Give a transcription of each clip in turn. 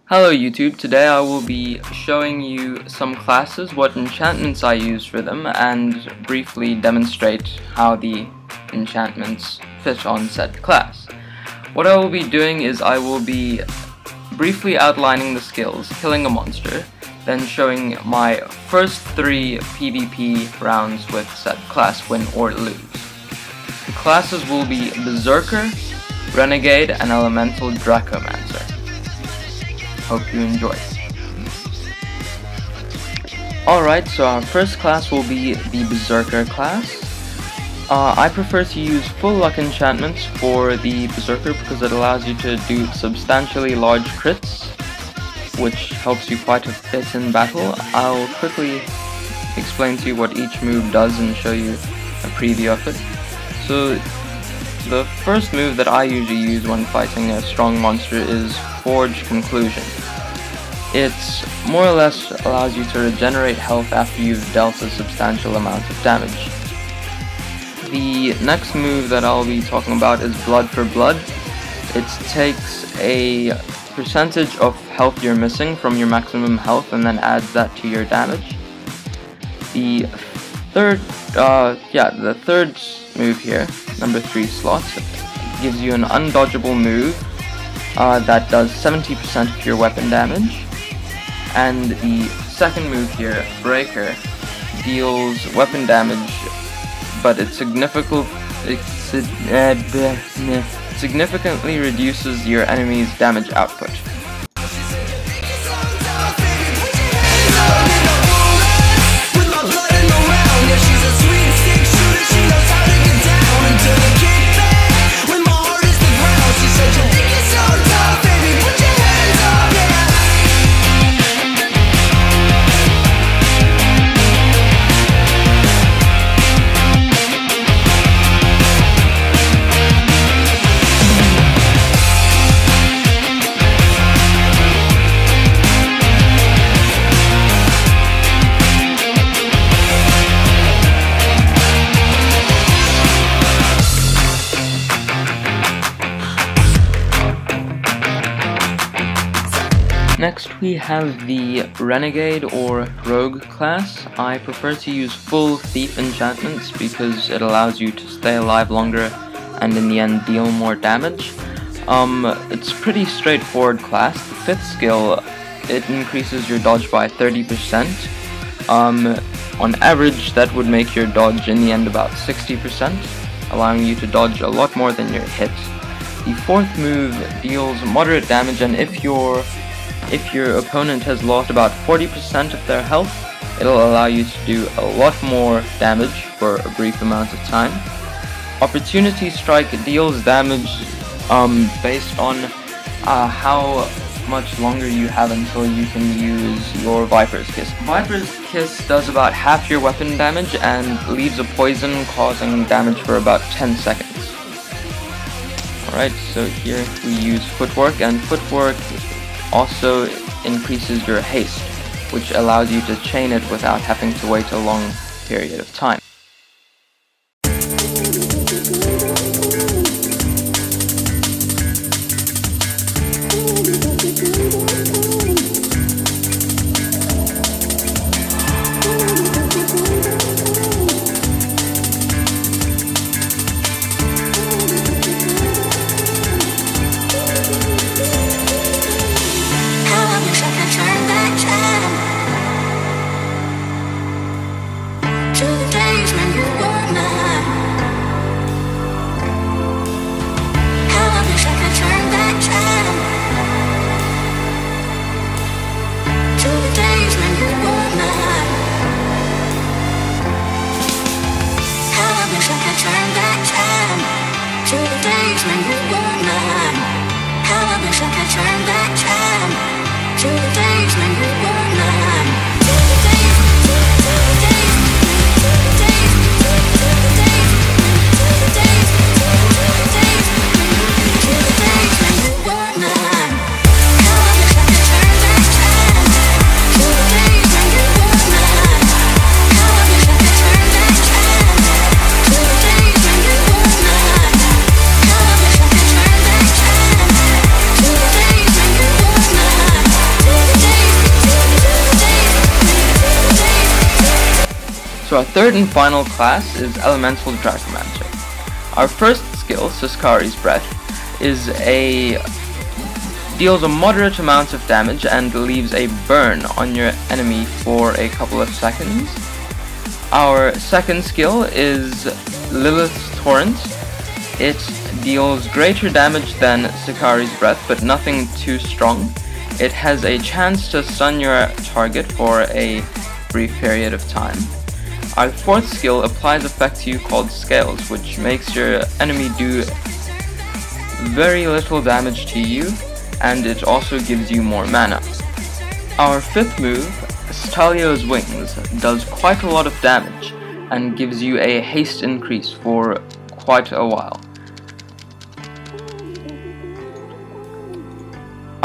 Hello YouTube, today I will be showing you some classes, what enchantments I use for them, and briefly demonstrate how the enchantments fit on said class. What I will be doing is I will be briefly outlining the skills, killing a monster, then showing my first 3 PvP rounds with said class, win or lose. The classes will be Beserker, Renegade and Elemental Dracomancer. Hope you enjoy. Alright, so our first class will be the Beserker class. I prefer to use full luck enchantments for the Beserker because it allows you to do substantially large crits, which helps you quite a bit in battle. I'll quickly explain to you what each move does and show you a preview of it. So the first move that I usually use when fighting a strong monster is Forge Conclusion. It more or less allows you to regenerate health after you've dealt a substantial amount of damage. The next move that I'll be talking about is Blood for Blood. It takes a percentage of health you're missing from your maximum health and then adds that to your damage. The third move here, number 3 slot, gives you an undodgeable move that does 70% of your weapon damage. And the second move here, Breaker, deals weapon damage, but it significantly reduces your enemy's damage output. Next we have the Renegade or Rogue class. I prefer to use full Thief enchantments because it allows you to stay alive longer and in the end deal more damage. It's a pretty straightforward class. The 5th skill, it increases your dodge by 30%. On average that would make your dodge in the end about 60%, allowing you to dodge a lot more than your hit. The 4th move deals moderate damage, and if your opponent has lost about 40% of their health, it'll allow you to do a lot more damage for a brief amount of time. Opportunity Strike deals damage based on how much longer you have until you can use your Viper's Kiss. Viper's Kiss does about half your weapon damage and leaves a poison causing damage for about 10 seconds. Alright, so here we use Footwork, and Footwork also increases your haste, which allows you to chain it without having to wait a long period of time. So our third and final class is Elemental Dracomancer. Our first skill, Siskari's Breath, deals a moderate amount of damage and leaves a burn on your enemy for a couple of seconds. Our second skill is Lilith's Torrent. It deals greater damage than Siskari's Breath, but nothing too strong. It has a chance to stun your target for a brief period of time. Our fourth skill applies effect to you called Scales, which makes your enemy do very little damage to you, and it also gives you more mana. Our fifth move, Stalio's Wings, does quite a lot of damage and gives you a haste increase for quite a while.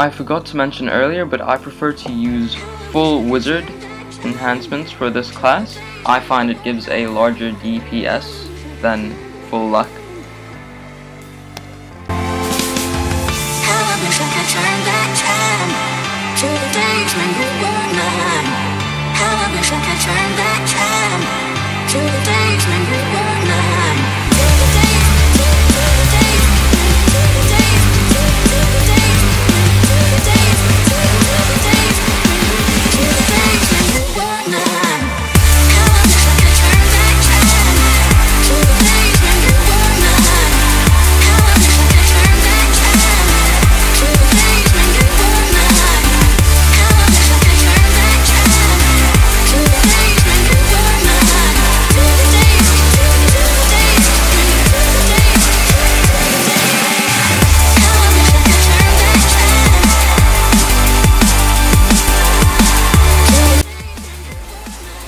I forgot to mention earlier, but I prefer to use full wizard enhancements for this class. I find it gives a larger DPS than full luck.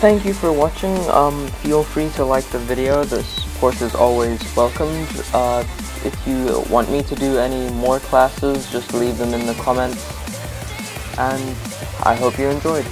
Thank you for watching. Feel free to like the video. The support is always welcomed. If you want me to do any more classes, just leave them in the comments. And I hope you enjoyed.